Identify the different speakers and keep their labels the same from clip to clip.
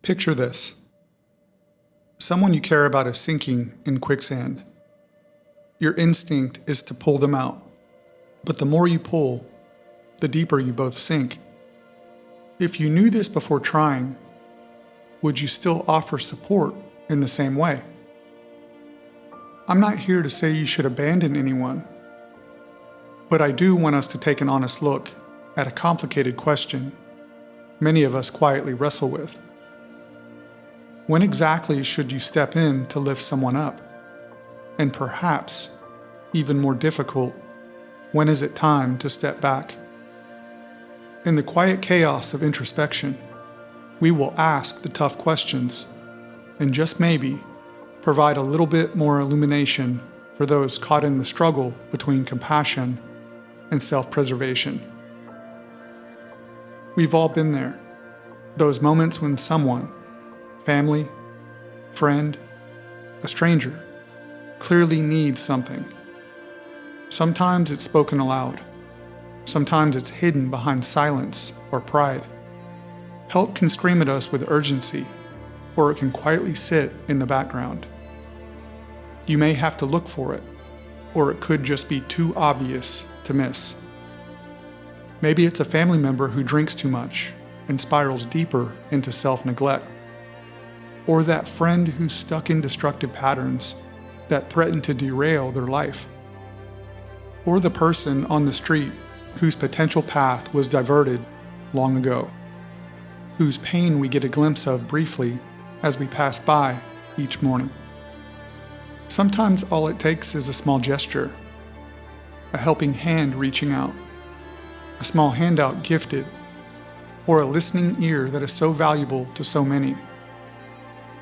Speaker 1: Picture this. Someone you care about is sinking in quicksand. Your instinct is to pull them out, but the more you pull, the deeper you both sink. If you knew this before trying, would you still offer support in the same way? I'm not here to say you should abandon anyone, but I do want us to take an honest look at a complicated question many of us quietly wrestle with. When exactly should you step in to lift someone up? And perhaps, even more difficult, when is it time to step back? In the quiet chaos of introspection, we will ask the tough questions and just maybe provide a little bit more illumination for those caught in the struggle between compassion and self-preservation. We've all been there. Those moments when someone, family, friend, a stranger, clearly needs something. Sometimes it's spoken aloud. Sometimes it's hidden behind silence or pride. Help can scream at us with urgency, or it can quietly sit in the background. You may have to look for it, or it could just be too obvious to miss. Maybe it's a family member who drinks too much and spirals deeper into self-neglect. Or that friend who's stuck in destructive patterns that threaten to derail their life. Or the person on the street whose potential path was diverted long ago, whose pain we get a glimpse of briefly as we pass by each morning. Sometimes all it takes is a small gesture, a helping hand reaching out, a small handout gifted, or a listening ear that is so valuable to so many,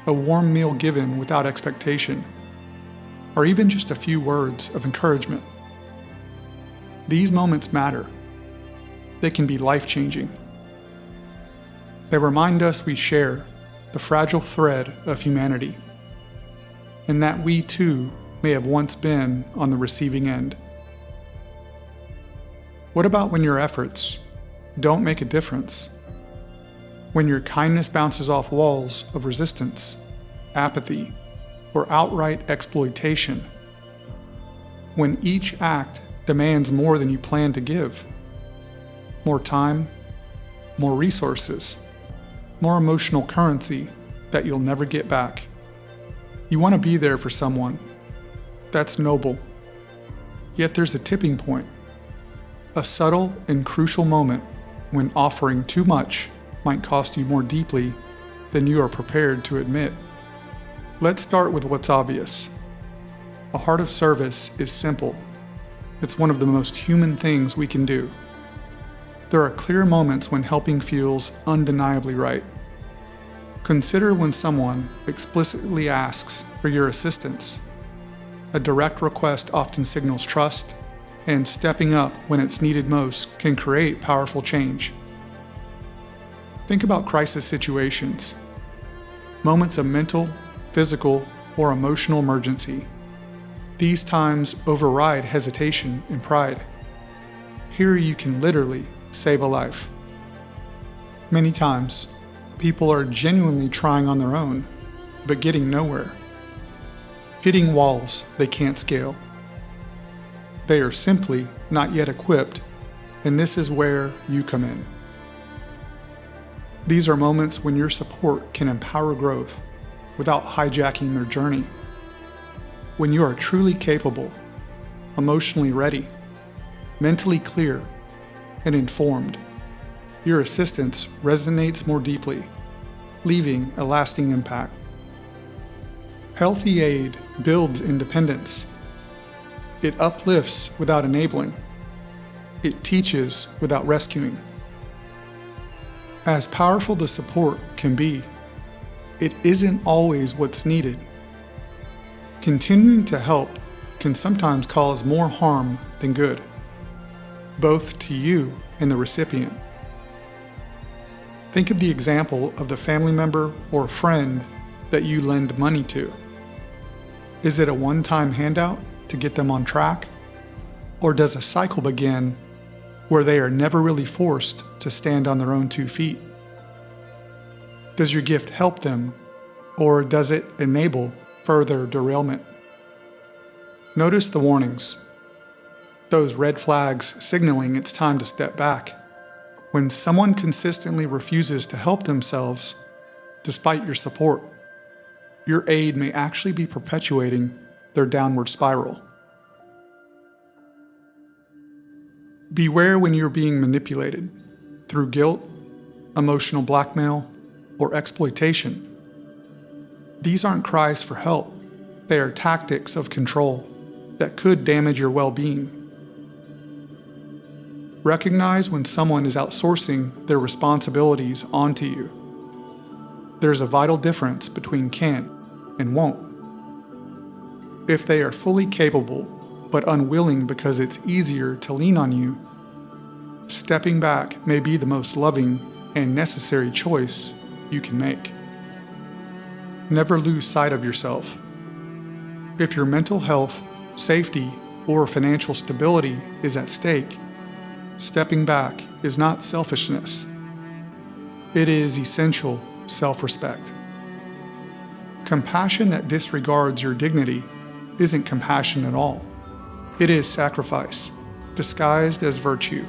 Speaker 1: a warm meal given without expectation, or even just a few words of encouragement. These moments matter. They can be life-changing. They remind us we share the fragile thread of humanity, and that we too may have once been on the receiving end. What about when your efforts don't make a difference? When your kindness bounces off walls of resistance, apathy, or outright exploitation? When each act demands more than you plan to give? More time, more resources, more emotional currency that you'll never get back. You want to be there for someone. That's noble. Yet there's a tipping point, a subtle and crucial moment when offering too much might cost you more deeply than you are prepared to admit. Let's start with what's obvious. A heart of service is simple. It's one of the most human things we can do. There are clear moments when helping feels undeniably right. Consider when someone explicitly asks for your assistance. A direct request often signals trust, and stepping up when it's needed most can create powerful change. Think about crisis situations, moments of mental, physical, or emotional emergency. These times override hesitation and pride. Here you can literally save a life. Many times, people are genuinely trying on their own, but getting nowhere. Hitting walls they can't scale. They are simply not yet equipped, and this is where you come in. These are moments when your support can empower growth without hijacking their journey. When you are truly capable, emotionally ready, mentally clear, and informed, your assistance resonates more deeply, leaving a lasting impact. Healthy aid builds independence. It uplifts without enabling. It teaches without rescuing. As powerful the support can be, it isn't always what's needed. Continuing to help can sometimes cause more harm than good, both to you and the recipient. Think of the example of the family member or friend that you lend money to. Is it a one-time handout to get them on track? Or does a cycle begin where they are never really forced to stand on their own 2 feet? Does your gift help them, or does it enable further derailment? Notice the warnings, those red flags signaling it's time to step back. When someone consistently refuses to help themselves, despite your support, your aid may actually be perpetuating their downward spiral. Beware when you're being manipulated through guilt, emotional blackmail, or exploitation. These aren't cries for help. They are tactics of control that could damage your well-being. Recognize when someone is outsourcing their responsibilities onto you. There's a vital difference between can and won't. If they are fully capable but unwilling because it's easier to lean on you, stepping back may be the most loving and necessary choice you can make. Never lose sight of yourself. If your mental health, safety, or financial stability is at stake, stepping back is not selfishness. It is essential self-respect. Compassion that disregards your dignity isn't compassion at all. It is sacrifice, disguised as virtue.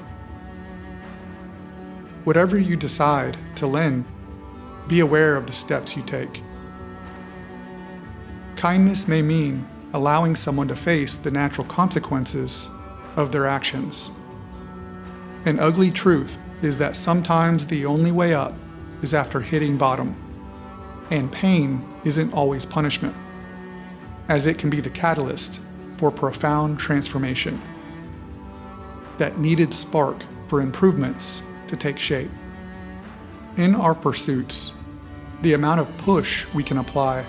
Speaker 1: Whatever you decide to lend, be aware of the steps you take. Kindness may mean allowing someone to face the natural consequences of their actions. An ugly truth is that sometimes the only way up is after hitting bottom, and pain isn't always punishment, as it can be the catalyst for profound transformation. That needed spark for improvements to take shape. In our pursuits, the amount of push we can apply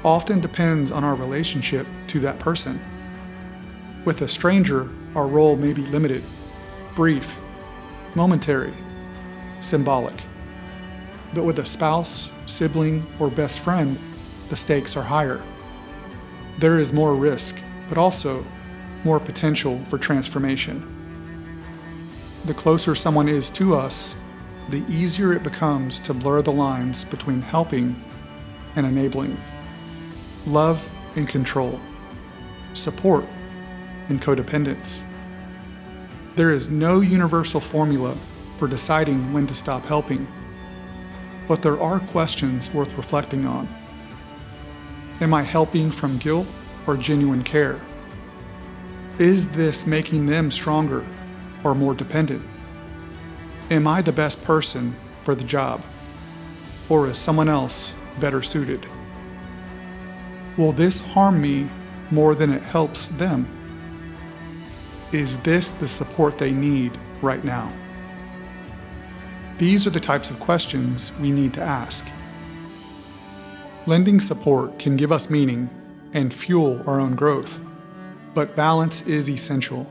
Speaker 1: often depends on our relationship to that person. With a stranger, our role may be limited, brief, momentary, symbolic. But with a spouse, sibling, or best friend, the stakes are higher. There is more risk, but also more potential for transformation. The closer someone is to us, the easier it becomes to blur the lines between helping and enabling, love and control, support and codependence. There is no universal formula for deciding when to stop helping, but there are questions worth reflecting on. Am I helping from guilt or genuine care? Is this making them stronger or more dependent? Am I the best person for the job, or is someone else better suited? Will this harm me more than it helps them? Is this the support they need right now? These are the types of questions we need to ask. Lending support can give us meaning and fuel our own growth, but balance is essential.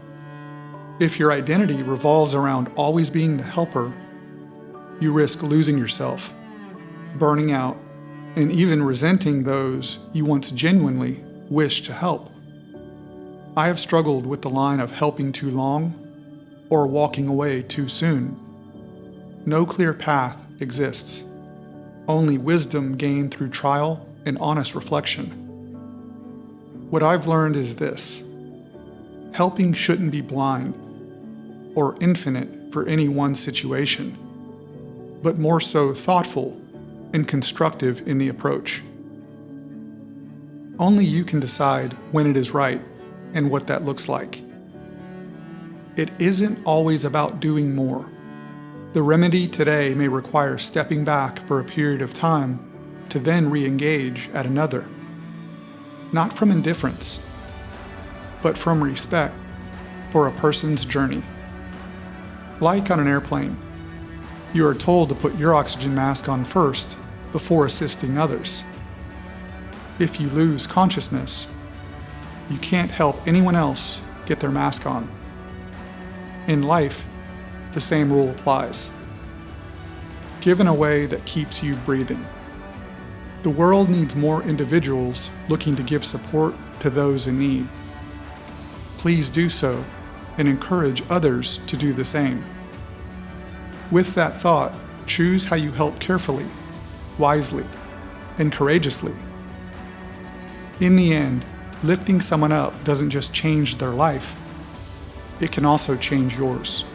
Speaker 1: If your identity revolves around always being the helper, you risk losing yourself, burning out, and even resenting those you once genuinely wished to help. I have struggled with the line of helping too long or walking away too soon. No clear path exists, only wisdom gained through trial and honest reflection. What I've learned is this: helping shouldn't be blind or infinite for any one situation, but more so thoughtful and constructive in the approach. Only you can decide when it is right and what that looks like. It isn't always about doing more. The remedy today may require stepping back for a period of time to then re-engage at another. Not from indifference, but from respect for a person's journey. Like on an airplane, you are told to put your oxygen mask on first before assisting others. If you lose consciousness, you can't help anyone else get their mask on. In life, the same rule applies. Give in a way that keeps you breathing. The world needs more individuals looking to give support to those in need. Please do so and encourage others to do the same. With that thought, choose how you help carefully wisely, and courageously. In the end, lifting someone up doesn't just change their life, it can also change yours.